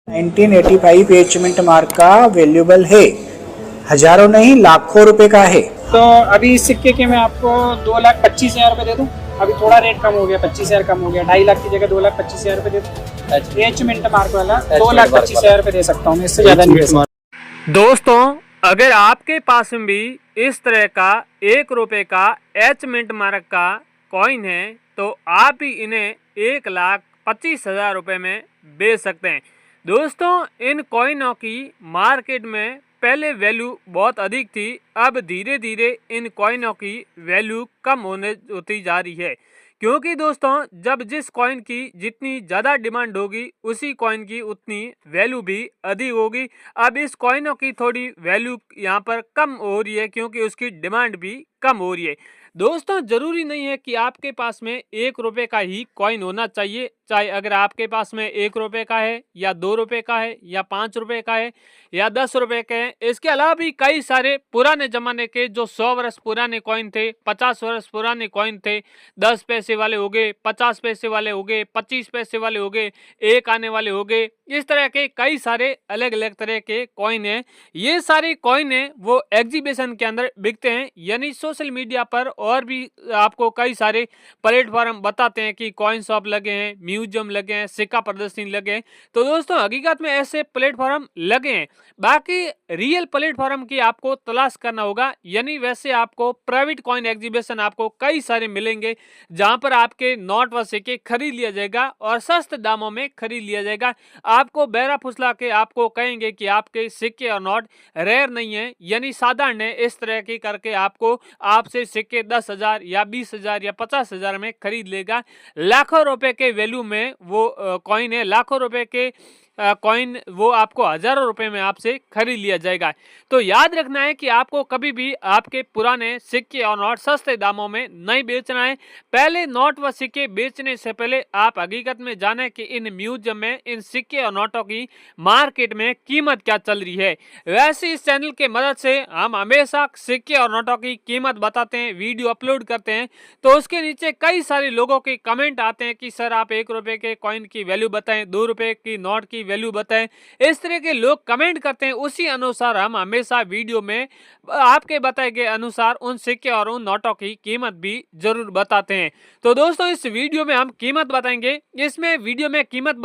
1985 H mint mark का valuable है, हजारों नहीं लाखों रुपए का है। तो अभी इस सिक्के के मैं आपको 2,25,000 रुपये दे दूँ। अभी थोड़ा रेट कम हो गया, 25,000 कम हो गया, 2.5 लाख की जगह 2,25,000 रुपये दे दूँ। एच मिंट मार्क वाला 2,25,000 रुपये दे सकता हूँ मैं, इससे ज़्यादा नहीं दे सकता। दोस्तों, अगर आपके पास में भी इस तरह का 1 रुपये का एच मिंट मार्क का कॉइन है तो आप भी इन्हें 1,25,000 रुपये में बेच सकते हैं। दोस्तों, इन कॉइनों की मार्केट में पहले वैल्यू बहुत अधिक थी, अब धीरे धीरे इन कॉइनों की वैल्यू कम होती जा रही है, क्योंकि दोस्तों जब जिस कॉइन की जितनी ज़्यादा डिमांड होगी उसी कॉइन की उतनी वैल्यू भी अधिक होगी। अब इस कॉइनों की थोड़ी वैल्यू यहाँ पर कम हो रही है क्योंकि उसकी डिमांड भी कम हो रही है। दोस्तों, ज़रूरी नहीं है कि आपके पास में 1 रुपये का ही कॉइन होना चाहिए, चाहे अगर आपके पास में 1 रुपये का है या 2 रुपये का है या 5 रुपये का है या 10 रुपये के हैं। इसके अलावा भी कई सारे पुराने ज़माने के जो 100 वर्ष पुराने कॉइन थे, 50 वर्ष पुराने कॉइन थे, 10 पैसे वाले हो गए, 50 पैसे वाले हो गए, 25 पैसे वाले हो गए, 1 आने वाले हो गए, इस तरह के कई सारे अलग अलग तरह के कॉइन हैं। ये सारे कॉइन हैं वो एग्जीबिशन के अंदर बिकते हैं, यानी सोशल मीडिया पर और भी आपको कई सारे प्लेटफॉर्म बताते हैं कि कॉइन शॉप लगे हैं, म्यूजियम लगे हैं, सिक्का प्रदर्शनी लगे हैं। तो दोस्तों, हकीकत में ऐसे प्लेटफॉर्म लगे हैं। बाकी रियल प्लेटफॉर्म की आपको तलाश करना होगा, यानी वैसे आपको प्राइवेट कॉइन एग्जीबिशन आपको कई सारे मिलेंगे जहां पर आपके नोट व सिक्के खरीद लिया जाएगा और सस्ते दामों में खरीद लिया जाएगा। आपको बहरा फुसला के आपको कहेंगे कि आपके सिक्के और नोट रेयर नहीं है, यानी साधारण है, इस तरह की करके आपको आपसे सिक्के 10,000 या 20,000 या 50,000 में खरीद लेगा। लाखों रुपए के वैल्यू में वो कॉइन है, लाखों रुपए के कॉइन वो आपको हजारों रुपए में आपसे खरीद लिया जाएगा। तो याद रखना है कि आपको कभी भी आपके पुराने सिक्के और नोट सस्ते दामों में नहीं बेचना है। पहले नोट व सिक्के बेचने से पहले आप हकीकत में जानें कि इन म्यूजियम में इन सिक्के और नोटों की मार्केट में कीमत क्या चल रही है। वैसे इस चैनल के मदद से हम हमेशा सिक्के और नोटों की कीमत बताते हैं, वीडियो अपलोड करते हैं, तो उसके नीचे कई सारे लोगों के कमेंट आते हैं कि सर आप 1 रुपये के कॉइन की वैल्यू बताएं, 2 रुपये की नोट की वैल्यू बताएं। इस तरह के लोग कमेंट करते हैं, उसी अनुसार हम हमेशा वीडियो में आपके बताए गए अनुसार उन सिक्के और उन नोटों की कीमत भी जरूर बताते हैं। तो दोस्तों, इस वीडियो में हम कीमत बताएंगे, इसमें वीडियो में कीमत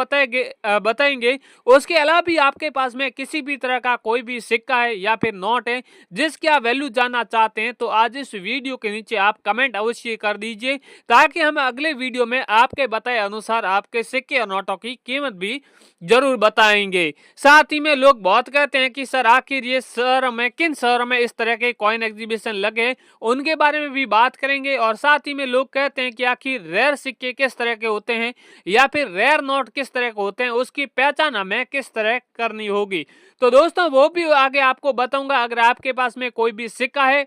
बताएंगे। उसके अलावा भी आपके पास में किसी भी तरह का कोई भी सिक्का है या फिर नोट है जिसकी आप वैल्यू जानना चाहते हैं तो आज इस वीडियो के नीचे आप कमेंट अवश्य कर दीजिए, ताकि हम अगले वीडियो में आपके बताए अनुसार आपके सिक्के और नोटों की कीमत भी जरूर बताएंगे। साथ ही में लोग बहुत कहते हैं कि सर आखिर ये शहर में किन शहरों में इस तरह के कॉइन एग्जीबिशन लगे, उनके बारे में भी बात करेंगे। और साथ ही में लोग कहते हैं कि आखिर रेयर सिक्के किस तरह के होते हैं या फिर रेयर नोट किस तरह के होते हैं, उसकी पहचान हमें किस तरह करनी होगी। तो दोस्तों, वो भी आगे आपको बताऊंगा। अगर आपके पास में कोई भी सिक्का है,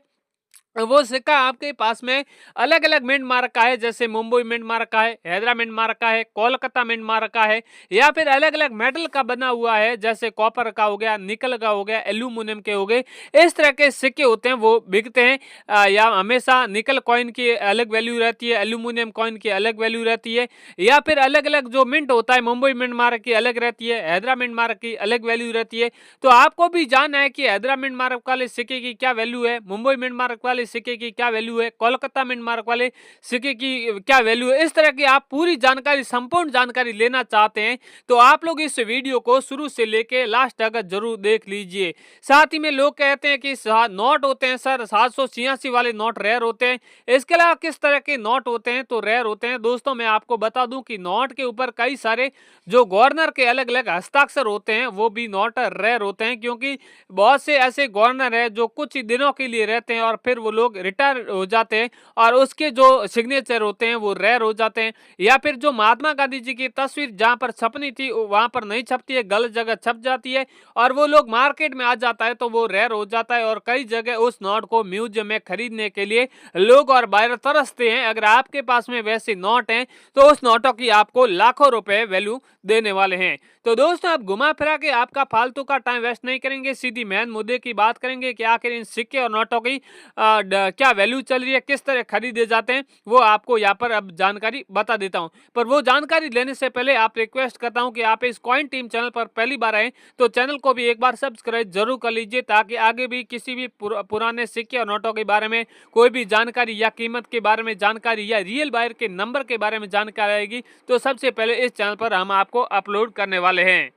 वो सिक्का आपके पास में अलग अलग मिंट मार्क का है, जैसे मुंबई मिंट मार्क का है, हैदराबाद मिंट मार्क का है, कोलकाता मिंट मार्क का है, या फिर अलग अलग मेटल का बना हुआ है, जैसे कॉपर का हो गया, निकल का हो गया, एल्यूमिनियम के हो गए, इस तरह के सिक्के होते हैं वो बिकते हैं। या हमेशा निकल कॉइन की अलग वैल्यू रहती है, एल्यूमिनियम कॉइन की अलग वैल्यू रहती है, या फिर अलग अलग जो मिंट होता है मुंबई मिंट मार्क की अलग रहती है, हैदराबाद मिंट मार्क की अलग वैल्यू रहती है। तो आपको भी जानना है कि हैदराबाद मिंट मार्क वाले सिक्के की क्या वैल्यू है, मुंबई मिंट मार्क वाले सिक्के की क्या वैल्यू है, कोलकाता मिंट मार्क वाले सिक्के की क्या वैल्यू है। इस तरह की आप पूरी जानकारी, संपूर्ण जानकारी लेना चाहते हैं तो आप लोग इस वीडियो को शुरू से लेके लास्ट तक जरूर देख लीजिए। साथ ही में लोग कहते हैं कि नोट होते हैं सर 786 वाले नोट रेयर होते हैं, इसके अलावा किस तरह के नोट होते हैं तो रेयर होते हैं। दोस्तों, मैं आपको बता दूं कि नोट के ऊपर कई सारे जो गवर्नर के अलग अलग हस्ताक्षर होते हैं वो भी नोट रेयर होते हैं, क्योंकि बहुत से ऐसे गवर्नर है जो कुछ ही दिनों के लिए रहते हैं और फिर वो लोग रिटायर हो जाते हैं और उसके जो सिग्नेचर होते हैं वो रेयर हो जाते हैं। या फिर जो महात्मा गांधी जी की तस्वीर जहां पर छपनी थी वहां पर नहीं छपती है, गलत जगह छप जाती है और वो लोग मार्केट में आ जाता है तो वो रेयर हो जाता है। और कई जगह उस नोट को म्यूजियम में खरीदने के लिए लोग और बाहर तरसते हैं। अगर आपके पास में वैसे नोट हैं तो उस नोटों की आपको लाखों रुपए वैल्यू देने वाले हैं। तो दोस्तों आप घुमा फिरा के आपका फालतू का टाइम वेस्ट नहीं करेंगे, सीधी मेन मुद्दे की बात करेंगे कि आखिर इन सिक्के और नोटों की क्या वैल्यू चल रही है, किस तरह खरीदे जाते हैं, वो आपको यहाँ पर अब जानकारी बता देता हूँ। पर वो जानकारी लेने से पहले आप रिक्वेस्ट करता हूँ कि आप इस कॉइन टीम चैनल पर पहली बार आए तो चैनल को भी एक बार सब्सक्राइब जरूर कर लीजिए, ताकि आगे भी किसी भी पुराने सिक्के और नोटों के बारे में कोई भी जानकारी या कीमत के बारे में जानकारी या रियल बायर के नंबर के बारे में जानकारी आएगी तो सबसे पहले इस चैनल पर हम आपको अपलोड करने वाले हैं।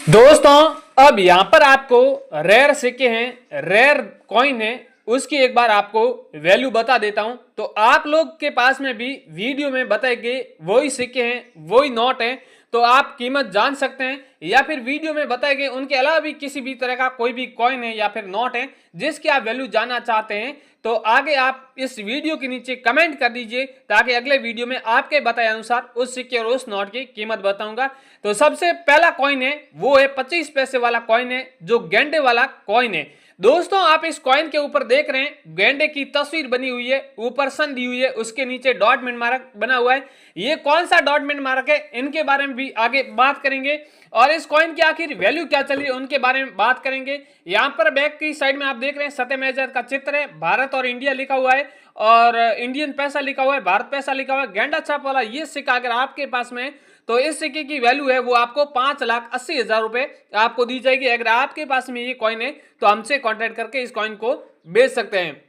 दोस्तों अब यहाँ पर आपको रेयर सिक्के हैं, रेयर कॉइन है, उसकी एक बार आपको वैल्यू बता देता हूं। तो आप लोग के पास में भी वीडियो में बताए गए वही सिक्के हैं, वही नोट हैं, तो आप कीमत जान सकते हैं, या फिर वीडियो में बताए गए उनके अलावा भी किसी भी तरह का कोई भी कॉइन है या फिर नोट है जिसकी आप वैल्यू जानना चाहते हैं, तो आगे आप इस वीडियो के नीचे कमेंट कर दीजिए, ताकि अगले वीडियो में आपके बताए अनुसार उस सिक्के और उस नोट की कीमत बताऊंगा। तो सबसे पहला कॉइन है वो है 25 पैसे वाला कॉइन है, जो गेंडे वाला कॉइन है। दोस्तों आप इस कॉइन के ऊपर देख रहे हैं गेंडे की तस्वीर बनी हुई है, ऊपर सन दी हुई है, उसके नीचे डॉटमेंट मार्क बना हुआ है। ये कौन सा डॉटमेंट मार्क है इनके बारे में भी आगे बात करेंगे, और इस कॉइन की आखिर वैल्यू क्या चल रही है उनके बारे में बात करेंगे। यहाँ पर बैक की साइड में आप देख रहे हैं सत्यमेव का चित्र है, भारत और इंडिया लिखा हुआ है, और इंडियन पैसा लिखा हुआ है, भारत पैसा लिखा हुआ है। गेंडा छाप वाला ये सिक्का अगर आपके पास में, तो इस सिक्के की वैल्यू है वो आपको 5,80,000 रुपए आपको दी जाएगी। अगर आपके पास में ये कॉइन है तो हमसे कांटेक्ट करके इस कॉइन को बेच सकते हैं।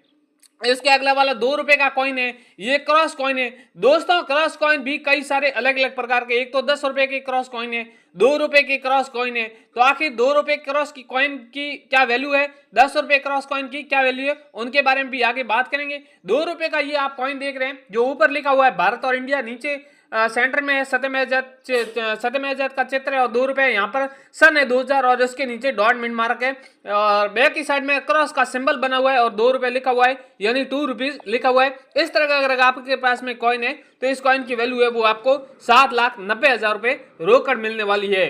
इसके अगला वाला 2 रुपए का कॉइन है, ये क्रॉस कॉइन है। दोस्तों क्रॉस कॉइन भी कई सारे अलग अलग प्रकार के, एक तो 10 रुपए के क्रॉस कॉइन है, 2 रुपए के क्रॉस कॉइन है। तो आखिर 2 रुपए क्रॉस की कॉइन की क्या वैल्यू है, 10 रुपए क्रॉस कॉइन की क्या वैल्यू है, उनके बारे में भी आगे बात करेंगे। 2 रुपए का ये आप कॉइन देख रहे हैं, जो ऊपर लिखा हुआ है भारत और इंडिया, नीचे सेंटर में है सत्यमेव का चित्र है, और 2 रुपए यहाँ पर सन है 2000, और इसके नीचे डॉटमेंट मार्क है, और बैक की साइड में क्रॉस का सिंबल बना हुआ है, और 2 रुपए लिखा हुआ है, यानी 2 रुपीज लिखा हुआ है। इस तरह का अगर आपके पास में कॉइन है तो इस कॉइन की वैल्यू है वो आपको 7,90,000 रुपए रोकड़ मिलने वाली है।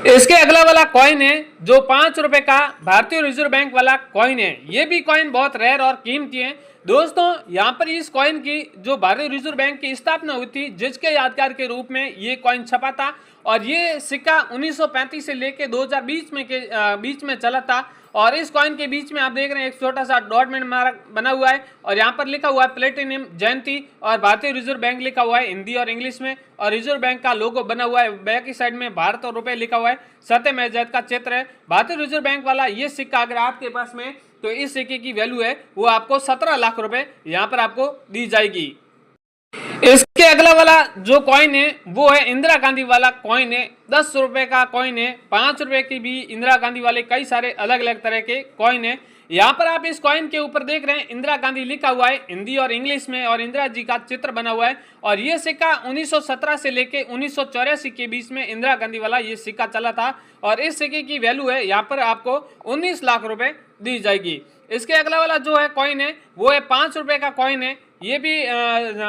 इसके अगला वाला कॉइन है जो 5 रुपए का भारतीय रिजर्व बैंक वाला कॉइन है। ये भी कॉइन बहुत रेयर और कीमती है। दोस्तों यहाँ पर इस कॉइन की जो भारतीय रिजर्व बैंक की स्थापना हुई थी, जिसके यादगार के रूप में ये कॉइन छपा था, और ये सिक्का 1935 से लेके 2020 में के बीच में चला था। और इस कॉइन के बीच में आप देख रहे हैं एक छोटा सा डॉटमेंट मार्क बना हुआ है, और यहाँ पर लिखा हुआ है प्लेटिनम जयंती, और भारतीय रिजर्व बैंक लिखा हुआ है हिंदी और इंग्लिश में, और रिजर्व बैंक का लोगो बना हुआ है। बैक की साइड में भारत और रुपए लिखा हुआ है, सत्यमेव का चित्र है। भारतीय रिजर्व बैंक वाला ये सिक्का अगर आपके पास में, तो इस सिक्के की वैल्यू है वो आपको 17 लाख रुपए यहाँ पर आपको दी जाएगी। इसके अगला वाला जो कॉइन है वो है इंदिरा गांधी वाला कॉइन है, 10 रुपए का कॉइन है। 5 रुपए की भी इंदिरा गांधी वाले कई सारे अलग अलग तरह के कॉइन है। यहाँ पर आप इस कॉइन के ऊपर देख रहे हैं इंदिरा गांधी लिखा हुआ है हिंदी और इंग्लिश में, और इंदिरा जी का चित्र बना हुआ है। और ये सिक्का 1917 से लेके 1984 के बीच में इंदिरा गांधी वाला ये सिक्का चला था, और इस सिक्के की वैल्यू है यहाँ पर आपको 19 लाख रुपए दी जाएगी। इसके अगला वाला जो है कॉइन है वो है 5 रुपए का कॉइन है। ये भी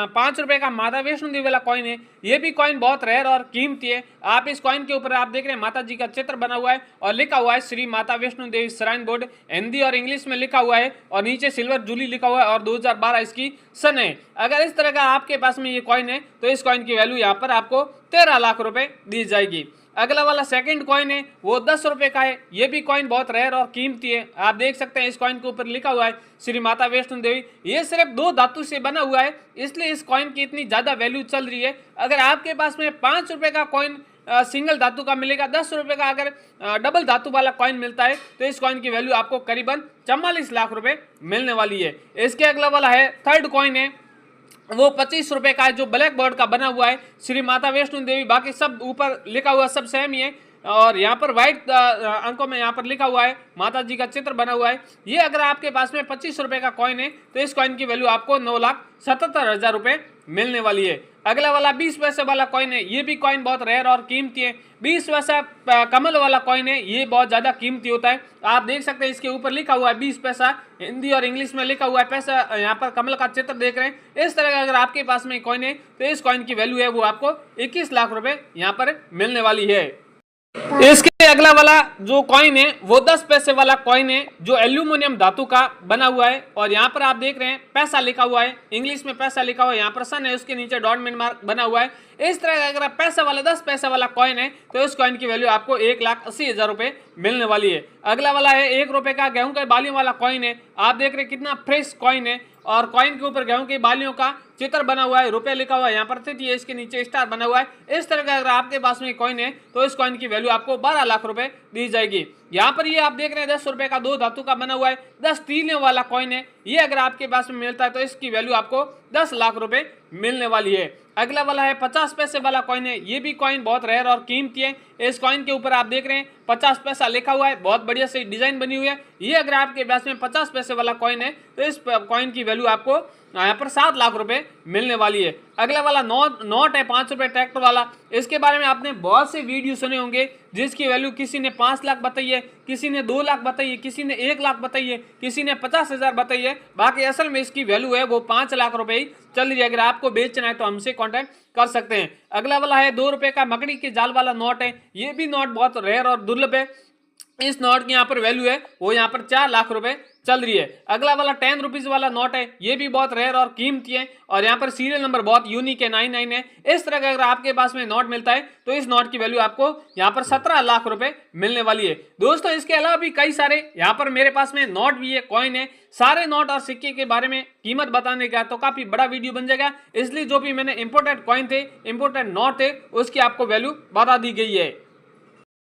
5 रुपए का माता वैष्णो देवी वाला कॉइन है। ये भी कॉइन बहुत रेयर और कीमती है। आप इस कॉइन के ऊपर आप देख रहे हैं माता जी का चित्र बना हुआ है, और लिखा हुआ है श्री माता वैष्णो देवी श्राइन बोर्ड, हिंदी और इंग्लिश में लिखा हुआ है, और नीचे सिल्वर जूली लिखा हुआ है, और 2012 इसकी सन है। अगर इस तरह का आपके पास में ये कॉइन है तो इस कॉइन की वैल्यू यहाँ पर आपको 13 लाख रुपए दी जाएगी। अगला वाला सेकंड कॉइन है वो 10 रुपए का है। ये भी कॉइन बहुत रेयर और कीमती है। आप देख सकते हैं इस कॉइन के ऊपर लिखा हुआ है श्री माता वैष्णो देवी। ये सिर्फ 2 धातु से बना हुआ है, इसलिए इस कॉइन की इतनी ज्यादा वैल्यू चल रही है। अगर आपके पास में 5 रुपए का कॉइन सिंगल धातु का मिलेगा, 10 रुपए का अगर डबल धातु वाला कॉइन मिलता है तो इस कॉइन की वैल्यू आपको करीबन 44 लाख रुपए मिलने वाली है। इसके अगला वाला है थर्ड कॉइन है, वो 25 रुपए का है, जो ब्लैक बोर्ड का बना हुआ है श्री माता वैष्णो देवी। बाकी सब ऊपर लिखा हुआ सब सेम ही है, और यहाँ पर व्हाइट अंकों में यहाँ पर लिखा हुआ है माता जी का चित्र बना हुआ है। ये अगर आपके पास में 25 रुपए का कॉइन है तो इस कॉइन की वैल्यू आपको 9,77,000 रुपए मिलने वाली है। अगला वाला 20 पैसे वाला कॉइन है। ये भी कॉइन बहुत रेयर और कीमती है। 20 पैसा कमल वाला कॉइन है, ये बहुत ज्यादा कीमती होता है। आप देख सकते हैं इसके ऊपर लिखा हुआ है 20 पैसा, हिंदी और इंग्लिश में लिखा हुआ है पैसा। यहाँ पर कमल का चित्र देख रहे हैं। इस तरह का अगर आपके पास में कॉइन है तो इस कॉइन की वैल्यू है वो आपको 21 लाख रुपए यहाँ पर मिलने वाली है। इसके अगला वाला जो कॉइन है वो 10 पैसे वाला कॉइन है जो एल्यूमिनियम धातु का बना हुआ है और यहाँ पर आप देख रहे हैं पैसा लिखा हुआ है, इंग्लिश में पैसा लिखा हुआ है, यहाँ पर सन है, उसके नीचे डॉट मिन मार्क बना हुआ है। इस तरह का अगर पैसा वाला 10 पैसे वाला कॉइन है तो इस कॉइन की वैल्यू आपको 1,80,000 रुपए मिलने वाली है। अगला वाला है 1 रुपए का गेहूं के बालियों वाला कॉइन है। आप देख रहे हैं कितना फ्रेश कॉइन है और कॉइन के ऊपर गेहूं की बालियों का चित्र बना हुआ है, रुपए लिखा हुआ है, यहाँ पर तिथि है, इसके नीचे स्टार बना हुआ है। इस तरह का अगर आपके पास में कॉइन है तो इस कॉइन की वैल्यू आपको 12 लाख रुपए दी जाएगी। यहाँ पर ये आप देख रहे हैं 10 रुपए का 2 धातु का बना हुआ है, 10 तीलियों वाला कॉइन है। ये अगर आपके पास में मिलता है तो इसकी वैल्यू आपको 10 लाख रुपए मिलने वाली है। अगला वाला है 50 पैसे वाला कॉइन है। ये भी कॉइन बहुत रेयर और कीमती है। इस कॉइन के ऊपर आप देख रहे हैं 50 पैसा लिखा हुआ है, बहुत बढ़िया से डिजाइन बनी हुई है। ये अगर आपके पास में 50 पैसे वाला कॉइन है तो इस कॉइन की वैल्यू आपको यहाँ पर 7 लाख रुपए मिलने वाली है। अगला वाला नोट है 5 रुपए ट्रैक्टर वाला। इसके बारे में आपने बहुत से वीडियो सुने होंगे जिसकी वैल्यू किसी ने 5 लाख बताई है, किसी ने 2 लाख बताई है, किसी ने 1 लाख बताई है, किसी ने 50,000 बताई है। बाकी असल में इसकी वैल्यू है वो 5 लाख रुपए ही चल रही है। अगर आपको बेचना है तो हमसे कॉन्टेक्ट कर सकते हैं। अगला वाला है 2 रुपए का मकड़ी के जाल वाला नोट है। ये भी नोट बहुत रेयर और दुर्लभ है। इस नोट की यहाँ पर वैल्यू है वो यहाँ पर 4 लाख रुपए चल रही है। अगला वाला 10 रुपीज वाला नोट है। ये भी बहुत रेयर और कीमती है और यहाँ पर सीरियल नंबर बहुत यूनिक है, 99 है। इस तरह का अगर आपके पास में नोट मिलता है तो इस नोट की वैल्यू आपको यहाँ पर 17 लाख रुपए मिलने वाली है। दोस्तों इसके अलावा भी कई सारे यहाँ पर मेरे पास में नोट भी है, कॉइन है। सारे नोट और सिक्के के बारे में कीमत बताने का तो काफी बड़ा वीडियो बन जाएगा, इसलिए जो भी मैंने इंपोर्टेड कॉइन थे, इंपोर्टेड नोट थे, उसकी आपको वैल्यू बता दी गई है।